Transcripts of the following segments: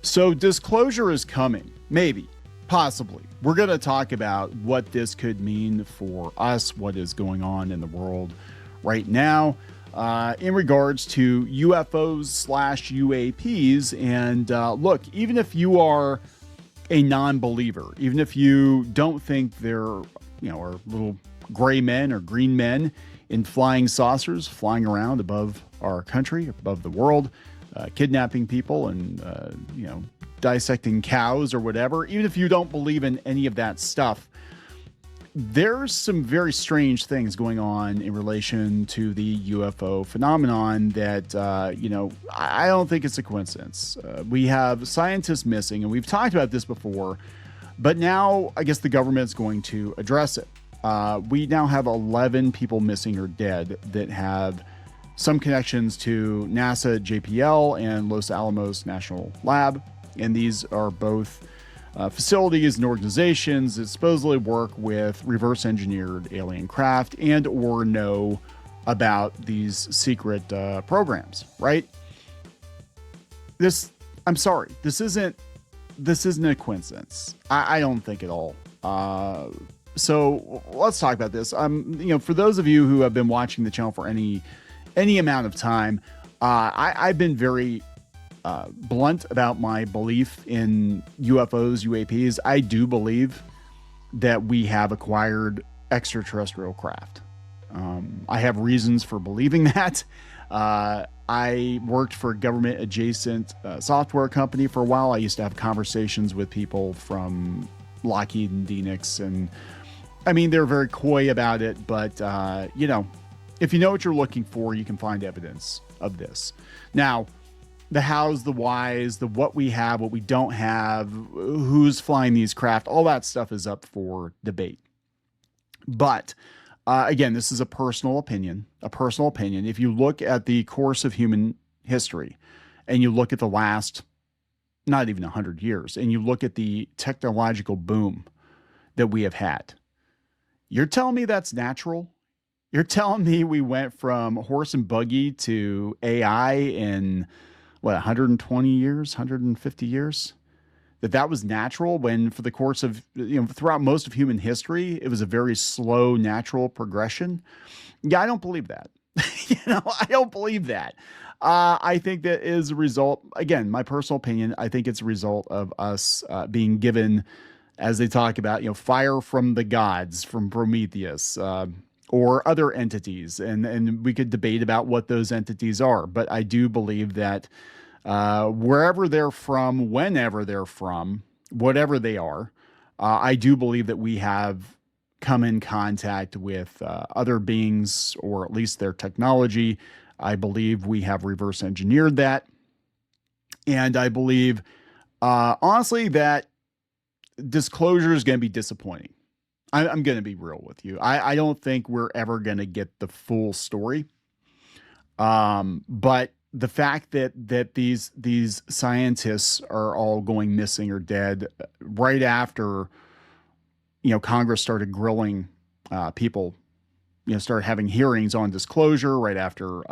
So disclosure is coming. Maybe. Possibly. We're going to talk about what this could mean for us, what is going on in the world right now in regards to UFOs slash UAPs. And look, even if you are a non-believer, even if you don't think there, are little gray men or green men in flying saucers flying around above our country, above the world, kidnapping people and, dissecting cows or whatever, even if you don't believe in any of that stuff, there's some very strange things going on in relation to the UFO phenomenon that, I don't think it's a coincidence. We have scientists missing, and we've talked about this before, but now I guess the government's going to address it. We now have 11 people missing or dead that have some connections to NASA JPL and Los Alamos National Lab. And these are both facilities and organizations that supposedly work with reverse engineered alien craft and or know about these secret programs, right? I'm sorry, this isn't a coincidence. I don't think at all. So let's talk about this. For those of you who have been watching the channel for any amount of time, I've been very blunt about my belief in UFOs, UAPs. I do believe that we have acquired extraterrestrial craft. I have reasons for believing that. I worked for a government adjacent software company for a while. I used to have conversations with people from Lockheed and Phoenix, and I mean, they're very coy about it, but if you know what you're looking for, you can find evidence of this. Now, the hows, the whys, the what we have, what we don't have, who's flying these craft, all that stuff is up for debate. But again, this is a personal opinion. If you look at the course of human history and you look at the last, not even 100 years, and you look at the technological boom that we have had, you're telling me that's natural? You're telling me we went from horse and buggy to AI in 120 years, 150 years? That was natural, when for the course of, throughout most of human history, it was a very slow, natural progression? Yeah, I don't believe that. I don't believe that. I think that is a result, again, my personal opinion, I think it's a result of us being given, as they talk about, fire from the gods, from Prometheus, or other entities. And we could debate about what those entities are. But I do believe that wherever they're from, whenever they're from, whatever they are, I do believe that we have come in contact with other beings, or at least their technology. I believe we have reverse engineered that. And I believe, honestly, that disclosure is going to be disappointing. I'm going to be real with you. I don't think we're ever going to get the full story. But the fact that these scientists are all going missing or dead right after, Congress started grilling people, started having hearings on disclosure right after,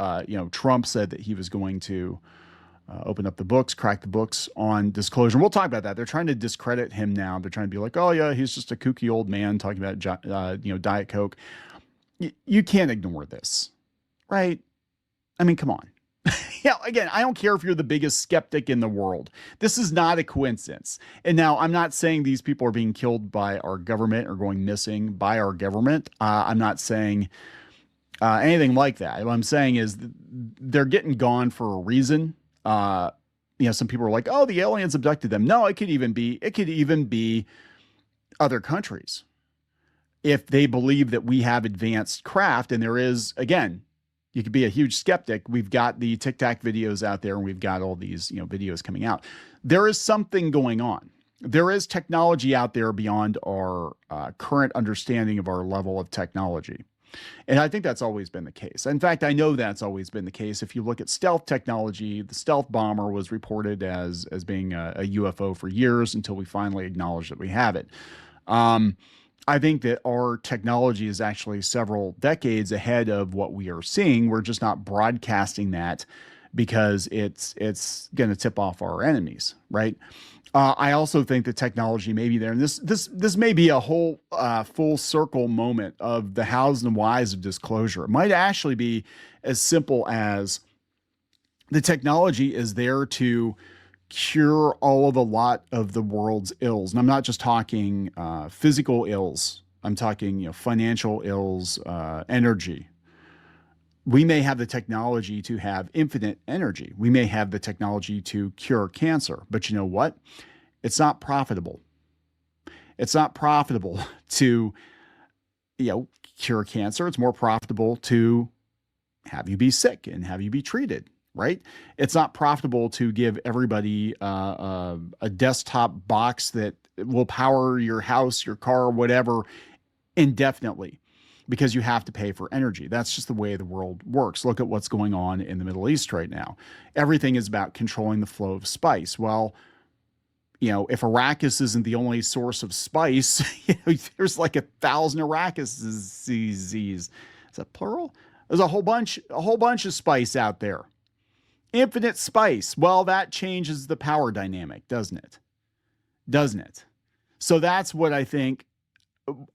Trump said that he was going to open up the books, crack the books on disclosure. And we'll talk about that. They're trying to discredit him now. They're trying to be like, oh yeah, he's just a kooky old man talking about, Diet Coke. You can't ignore this, right? I mean, come on. Again, I don't care if you're the biggest skeptic in the world. This is not a coincidence. And now, I'm not saying these people are being killed by our government or going missing by our government. I'm not saying anything like that. What I'm saying is they're getting gone for a reason. Some people are like, oh, the aliens abducted them. No, it could even be other countries. If they believe that we have advanced craft, and there is, again, you could be a huge skeptic. We've got the Tic Tac videos out there, and we've got all these, videos coming out. There is something going on. There is technology out there beyond our current understanding of our level of technology. And I think that's always been the case. In fact, I know that's always been the case. If you look at stealth technology, the stealth bomber was reported as being a UFO for years until we finally acknowledged that we have it. I think that our technology is actually several decades ahead of what we are seeing. We're just not broadcasting that because it's going to tip off our enemies, right? I also think the technology may be there, and this may be a whole full circle moment of the hows and whys of disclosure. It might actually be as simple as the technology is there to cure all of a lot of the world's ills, and I'm not just talking physical ills. I'm talking financial ills, energy. We may have the technology to have infinite energy. We may have the technology to cure cancer, but you know what? It's not profitable. It's not profitable to, cure cancer. It's more profitable to have you be sick and have you be treated, right? It's not profitable to give everybody a desktop box that will power your house, your car, whatever, indefinitely, because you have to pay for energy. That's just the way the world works. Look at what's going on in the Middle East right now. Everything is about controlling the flow of spice. Well, if Arrakis isn't the only source of spice, there's like 1,000 Arrakis. Is that plural? There's a whole bunch of spice out there. Infinite spice. Well, that changes the power dynamic, doesn't it? Doesn't it? So that's what I think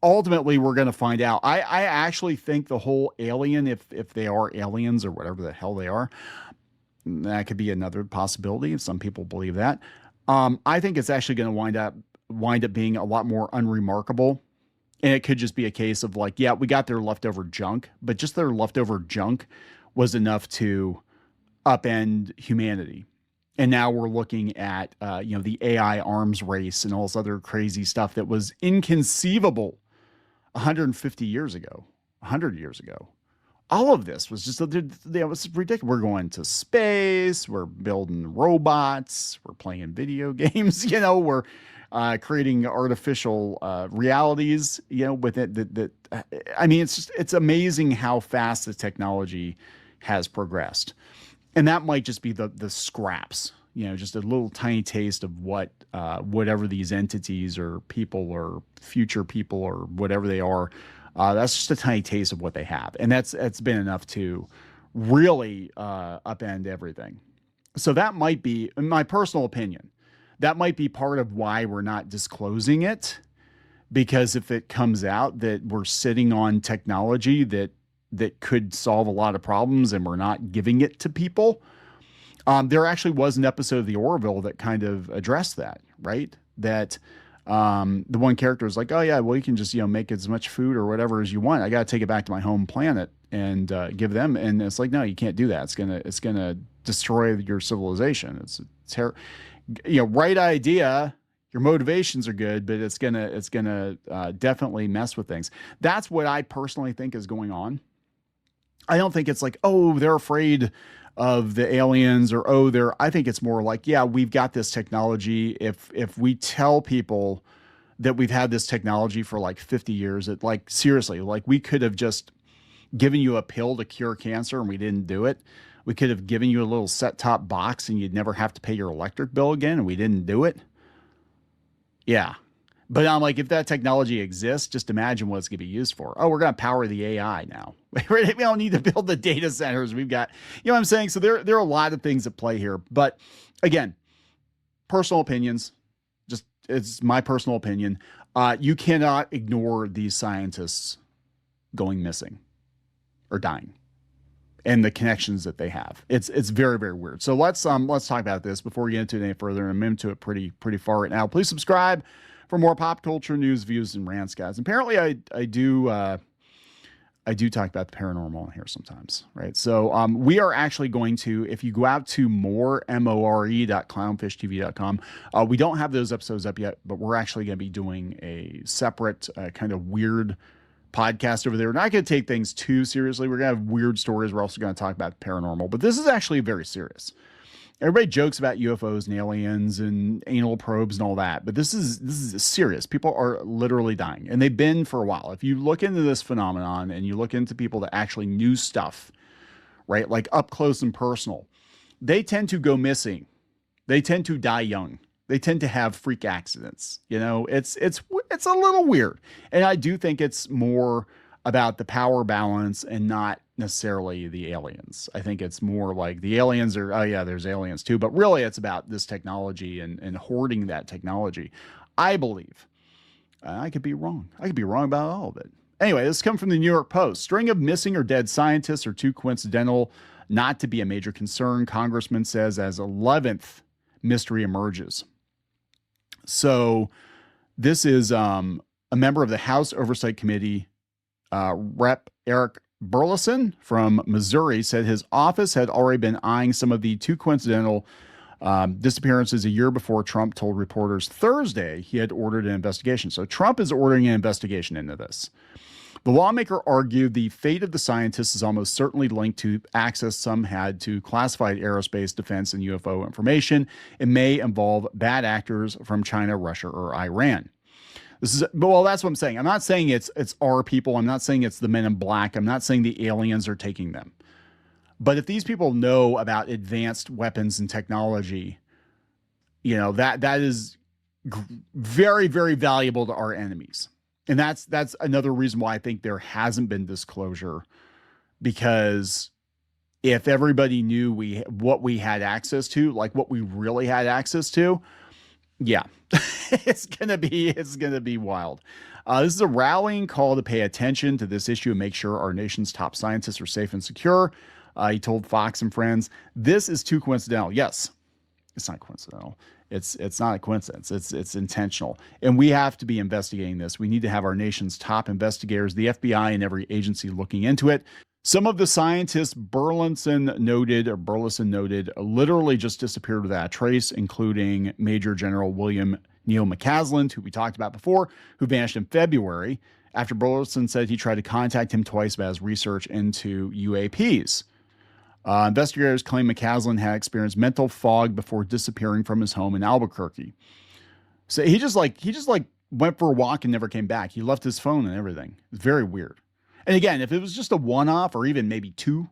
ultimately we're going to find out. I actually think the whole alien, if they are aliens or whatever the hell they are, that could be another possibility. Some people believe that. I think it's actually going to wind up being a lot more unremarkable. And it could just be a case of like, yeah, we got their leftover junk, but just their leftover junk was enough to upend humanity. And now we're looking at, the AI arms race and all this other crazy stuff that was inconceivable 150 years ago, 100 years ago. All of this was just, it was ridiculous. We're going to space. We're building robots. We're playing video games. We're creating artificial realities. With it. It's amazing how fast the technology has progressed. And that might just be the scraps, just a little tiny taste of what whatever these entities or people or future people or whatever they are. That's just a tiny taste of what they have. And that's been enough to really upend everything. So that might be, in my personal opinion, that might be part of why we're not disclosing it. Because if it comes out that we're sitting on technology that could solve a lot of problems and we're not giving it to people. There actually was an episode of The Orville that kind of addressed that, right? That the one character is like, oh yeah, well you can just, make as much food or whatever as you want. I got to take it back to my home planet and give them. And it's like, no, you can't do that. It's going to destroy your civilization. It's right idea. Your motivations are good, but it's gonna definitely mess with things. That's what I personally think is going on. I don't think it's like, oh, they're afraid of the aliens or, I think it's more like, yeah, we've got this technology. If we tell people that we've had this technology for like 50 years, seriously, we could have just given you a pill to cure cancer and we didn't do it. We could have given you a little set-top box and you'd never have to pay your electric bill again and we didn't do it. Yeah. But I'm like, if that technology exists, just imagine what it's going to be used for. Oh, we're going to power the AI now. We don't need to build the data centers. We've got, what I'm saying? So there are a lot of things at play here. But again, personal opinions, it's my personal opinion. You cannot ignore these scientists going missing or dying and the connections that they have. It's very, very weird. So let's talk about this before we get into it any further. I'm into it pretty far right now. Please subscribe for more pop culture news, views, and rants, guys. Apparently I do talk about the paranormal in here sometimes, right? So we are actually going to, if you go out to more.clownfishtv.com, we don't have those episodes up yet, but we're actually going to be doing a separate kind of weird podcast over there. We're not going to take things too seriously. We're going to have weird stories. We're also going to talk about paranormal, but this is actually very serious. Everybody jokes about UFOs and aliens and anal probes and all that, but this is serious. People are literally dying, and they've been for a while. If you look into this phenomenon and you look into people that actually knew stuff, right, like up close and personal, they tend to go missing. They tend to die young. They tend to have freak accidents. It's a little weird, and I do think it's more about the power balance and not necessarily the aliens. I think it's more like the aliens are, oh yeah, there's aliens too, but really it's about this technology and hoarding that technology. I believe. I could be wrong. I could be wrong about all of it. Anyway, this comes from the New York Post. String of missing or dead scientists are too coincidental not to be a major concern, Congressman says as 11th mystery emerges. So this is a member of the House Oversight Committee, Rep. Eric Burleson from Missouri, said his office had already been eyeing some of the too coincidental disappearances a year before Trump told reporters Thursday he had ordered an investigation. So Trump is ordering an investigation into this. The lawmaker argued the fate of the scientists is almost certainly linked to access some had to classified aerospace, defense, and UFO information. It may involve bad actors from China, Russia, or Iran. Well, that's what I'm saying. I'm not saying it's our people. I'm not saying it's the men in black. I'm not saying the aliens are taking them. But if these people know about advanced weapons and technology, that is very, very valuable to our enemies. And that's another reason why I think there hasn't been disclosure, because if everybody knew what we had access to, like what we really had access to, yeah, it's gonna be wild. This is a rallying call to pay attention to this issue and make sure our nation's top scientists are safe and secure. He told Fox and Friends, "This is too coincidental." Yes, it's not coincidental. It's not a coincidence. It's intentional. And we have to be investigating this. We need to have our nation's top investigators, the FBI and every agency looking into it. Some of the scientists Burleson noted, literally just disappeared without a trace, including Major General William Neil McCaslin, who we talked about before, who vanished in February after Burleson said he tried to contact him twice about his research into UAPs. Investigators claim McCaslin had experienced mental fog before disappearing from his home in Albuquerque. So he just went for a walk and never came back. He left his phone and everything. It's very weird. And again, if it was just a one-off or even maybe two,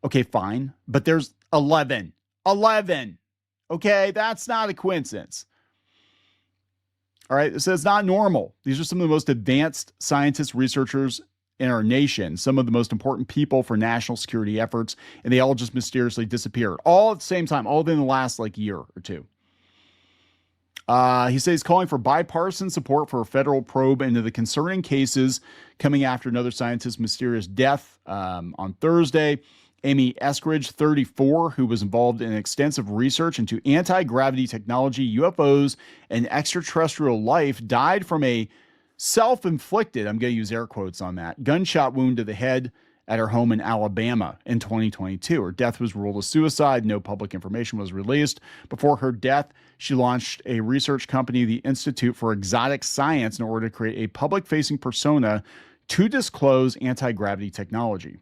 okay, fine. But there's 11. Okay, that's not a coincidence. All right, so it's not normal. These are some of the most advanced scientists, researchers in our nation, some of the most important people for national security efforts, and they all just mysteriously disappeared, all at the same time, all within the last year or two. He says he's calling for bipartisan support for a federal probe into the concerning cases coming after another scientist's mysterious death. On Thursday, Amy Eskridge, 34, who was involved in extensive research into anti-gravity technology, UFOs, and extraterrestrial life, died from a self-inflicted, I'm going to use air quotes on that, gunshot wound to the head at her home in Alabama in 2022. Her death was ruled a suicide. No public information was released. Before her death, she launched a research company, the Institute for Exotic Science, in order to create a public-facing persona to disclose anti-gravity technology.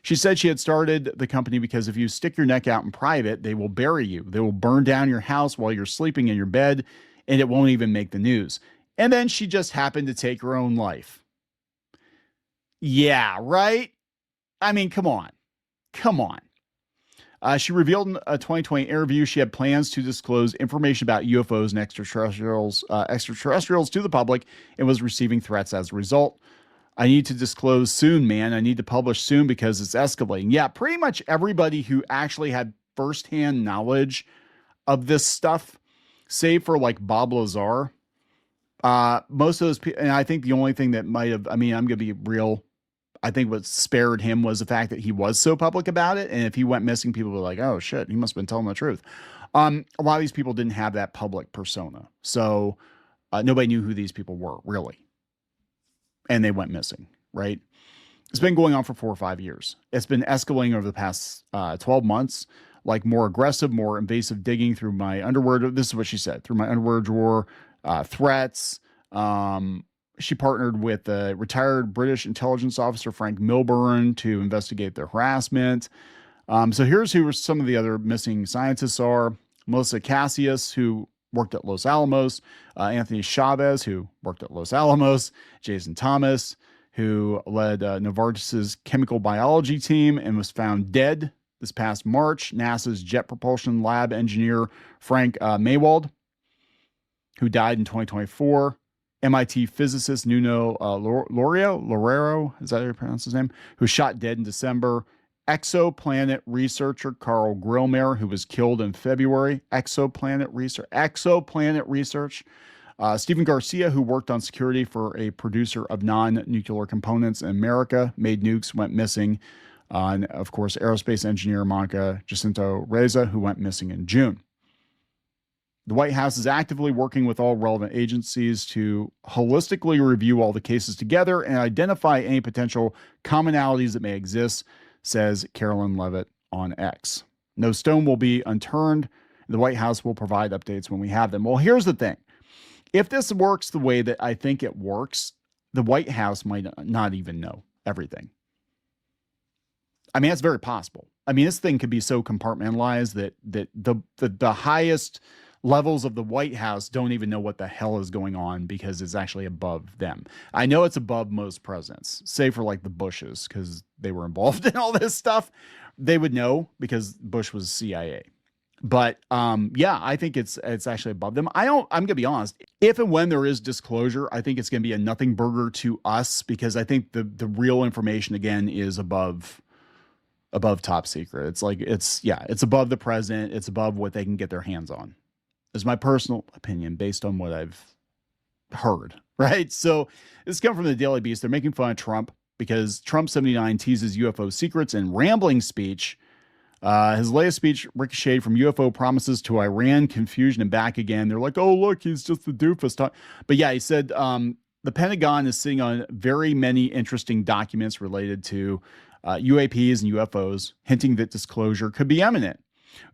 She said she had started the company because if you stick your neck out in private, they will bury you. They will burn down your house while you're sleeping in your bed, and it won't even make the news. And then she just happened to take her own life. Yeah, right? I mean, come on. She revealed in a 2020 interview she had plans to disclose information about UFOs and extraterrestrials to the public and was receiving threats as a result. I need to disclose soon, man. I need to publish soon because it's escalating. Yeah, pretty much everybody who actually had firsthand knowledge of this stuff, save for Bob Lazar, most of those people, and I think the only thing that might have, I'm going to be real, I think what spared him was the fact that he was so public about it. And if he went missing, people were like, oh shit, he must have been telling the truth. A lot of these people didn't have that public persona. So nobody knew who these people were, really. And they went missing, right? It's been going on for 4 or 5 years. It's been escalating over the past 12 months, more aggressive, more invasive digging through my underwear. This is what she said, through my underwear drawer, threats. She partnered with retired British intelligence officer Frank Milburn to investigate the harassment. So here's who some of the other missing scientists are. Melissa Cassius, who worked at Los Alamos. Anthony Chavez, who worked at Los Alamos. Jason Thomas, who led Novartis's chemical biology team and was found dead this past March. NASA's Jet Propulsion Lab engineer Frank Maywald, who died in 2024. MIT physicist Nuno Loureiro, is that how you pronounce his name? Who was shot dead in December. Exoplanet researcher Carl Grillmer, who was killed in February. Exoplanet research. Stephen Garcia, who worked on security for a producer of non-nuclear components in America, made nukes, went missing. And of course, aerospace engineer Monica Jacinto Reza, who went missing in June. The White House is actively working with all relevant agencies to holistically review all the cases together and identify any potential commonalities that may exist, says Carolyn Levitt on X. No stone will be unturned. The White House will provide updates when we have them. Well, here's the thing. If this works the way that I think it works, the White House might not even know everything. I mean, that's very possible. I mean, this thing could be so compartmentalized that the highest levels of the White House don't even know what the hell is going on because it's actually above them. I know it's above most presidents, save for like the Bushes, because they were involved in all this stuff. They would know because Bush was CIA. But yeah, I think it's actually above them. I'm going to be honest. If and when there is disclosure, I think it's going to be a nothing burger to us because I think the real information, again, is above top secret. It's above the president. It's above what they can get their hands on. Is my personal opinion based on what I've heard, right? So this comes from the Daily Beast. They're making fun of Trump because Trump 79 teases UFO secrets in rambling speech. His latest speech ricocheted from UFO promises to Iran confusion and back again. They're like, oh, look, he's just the doofus. But yeah, he said the Pentagon is sitting on very many interesting documents related to UAPs and UFOs, hinting that disclosure could be imminent.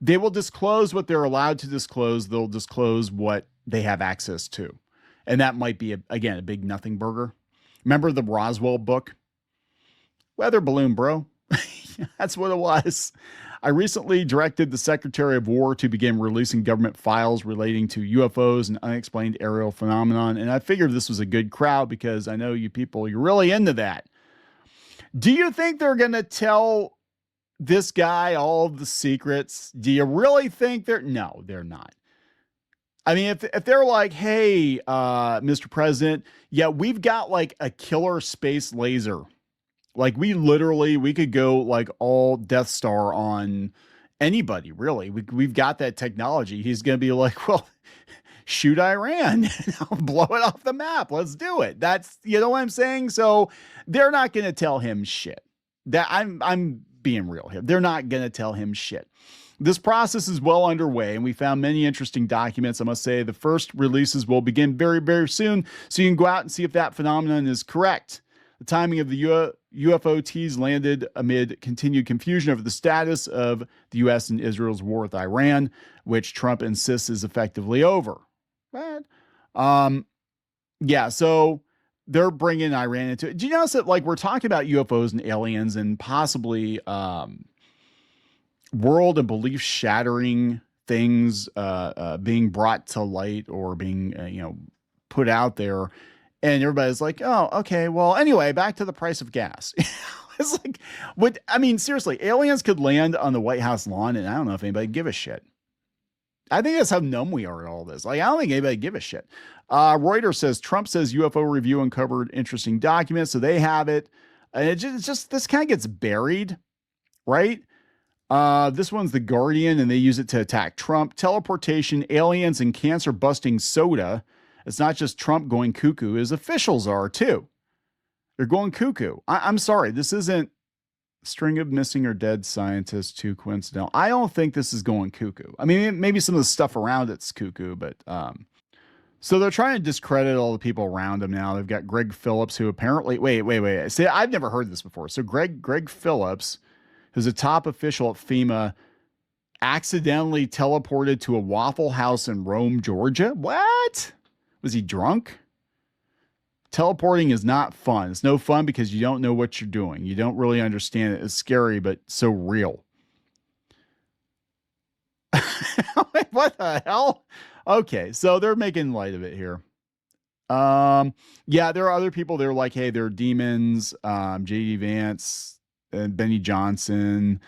They will disclose what they're allowed to disclose. They'll disclose what they have access to. And that might be, again, a big nothing burger. Remember the Roswell book? Weather balloon, bro. That's what it was. I recently directed the Secretary of War to begin releasing government files relating to UFOs and unexplained aerial phenomenon. And I figured this was a good crowd because I know you people, you're really into that. Do you think they're going to tell this guy all of the secrets? Do you really think no, they're not. I mean, if they're like, hey, Mr. President, yeah, we've got like a killer space laser. Like we could go like all Death Star on anybody, really. We've got that technology. He's going to be like, well, shoot Iran, blow it off the map. Let's do it. That's, you know what I'm saying? So they're not going to tell him shit. That I'm being real here. They're not going to tell him shit. This process is well underway, and we found many interesting documents. I must say the first releases will begin very, very soon, so you can go out and see if that phenomenon is correct. The timing of the UFO tease landed amid continued confusion over the status of the U.S. and Israel's war with Iran, which Trump insists is effectively over. But, yeah, so they're bringing Iran into it. Do you notice that, like, we're talking about UFOs and aliens and possibly world and belief shattering things being brought to light or being, put out there. And everybody's like, oh, okay, well, anyway, back to the price of gas. It's like, seriously, aliens could land on the White House lawn, and I don't know if anybody give a shit. I think that's how numb we are at all this. Like, I don't think anybody give a shit. Reuters says Trump says UFO review uncovered interesting documents, so they have it. And it's just this kind of gets buried, right? This one's The Guardian, and they use it to attack Trump. Teleportation, aliens, and cancer-busting soda. It's not just Trump going cuckoo, his officials are too. They're going cuckoo. I'm sorry, this isn't string of missing or dead scientists too coincidental. I don't think this is going cuckoo. I mean, maybe some of the stuff around it's cuckoo, but so they're trying to discredit all the people around him now. They've got Greg Phillips, who apparently wait. See, I've never heard this before. So Greg Phillips, who's a top official at FEMA, accidentally teleported to a Waffle House in Rome, Georgia. What? Was he drunk? Teleporting is not fun. It's no fun because you don't know what you're doing. You don't really understand it. It's scary, but so real. What the hell? Okay, so they're making light of it here. Yeah, there are other people. They're like, hey, they're demons. J.D. Vance and Benny Johnson.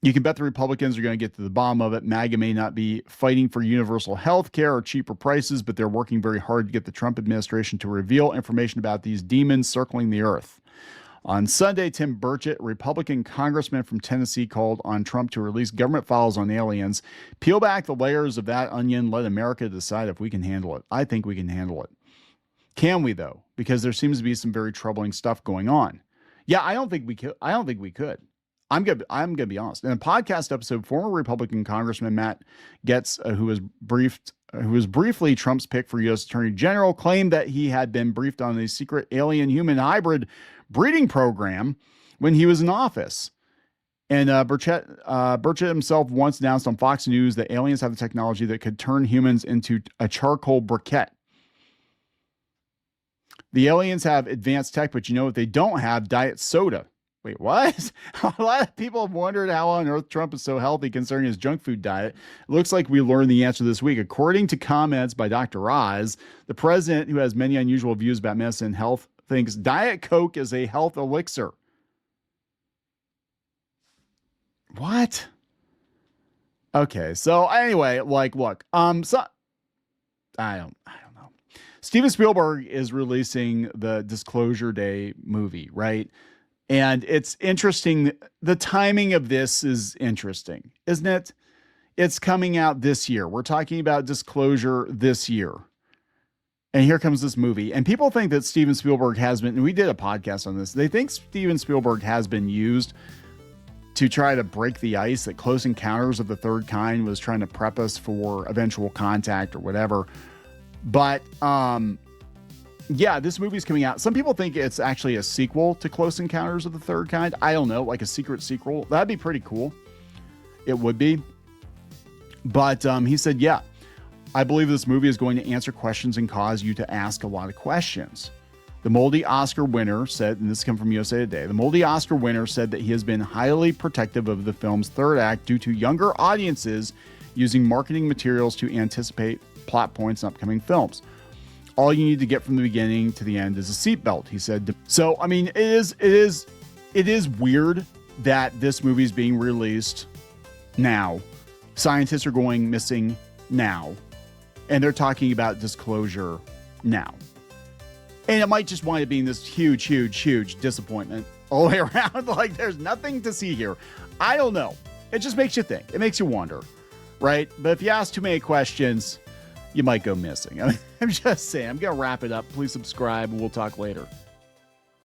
You can bet the Republicans are going to get to the bottom of it. MAGA may not be fighting for universal health care or cheaper prices, but they're working very hard to get the Trump administration to reveal information about these demons circling the earth. On Sunday, Tim Burchett, Republican congressman from Tennessee, called on Trump to release government files on aliens. Peel back the layers of that onion. Let America decide if we can handle it. I think we can handle it. Can we, though? Because there seems to be some very troubling stuff going on. Yeah, I don't think we could. I'm gonna be honest. In a podcast episode, former Republican Congressman Matt Gaetz, who was briefly Trump's pick for U.S. Attorney General, claimed that he had been briefed on a secret alien-human hybrid breeding program when he was in office. And Burchett himself once announced on Fox News that aliens have the technology that could turn humans into a charcoal briquette. The aliens have advanced tech, but you know what they don't have? Diet soda. Wait, what? A lot of people have wondered how on earth Trump is so healthy concerning his junk food diet. It looks like we learned the answer this week. According to comments by Dr. Oz, the president, who has many unusual views about medicine and health, thinks Diet Coke is a health elixir. What? Okay, so anyway, look, so I don't know. Steven Spielberg is releasing the Disclosure Day movie, right? And it's interesting. The timing of this is interesting, isn't it? It's coming out this year. We're talking about Disclosure this year. And here comes this movie. And people think that Steven Spielberg has been, and we did a podcast on this, they think Steven Spielberg has been used to try to break the ice, that Close Encounters of the Third Kind was trying to prep us for eventual contact or whatever. But, yeah, this movie's coming out. Some people think it's actually a sequel to Close Encounters of the Third Kind. I don't know, like a secret sequel. That'd be pretty cool. It would be. But he said, yeah, I believe this movie is going to answer questions and cause you to ask a lot of questions. The Moldy Oscar winner said, and this comes from USA Today, the Moldy Oscar winner said that he has been highly protective of the film's third act due to younger audiences using marketing materials to anticipate plot points in upcoming films. All you need to get from the beginning to the end is a seatbelt, he said. So, I mean, it is weird that this movie is being released now. Scientists are going missing now. And they're talking about disclosure now. And it might just wind up being this huge, huge, huge disappointment all the way around. Like, there's nothing to see here. I don't know. It just makes you think. It makes you wonder, right? But if you ask too many questions, you might go missing. I'm just saying. I'm going to wrap it up. Please subscribe, and we'll talk later.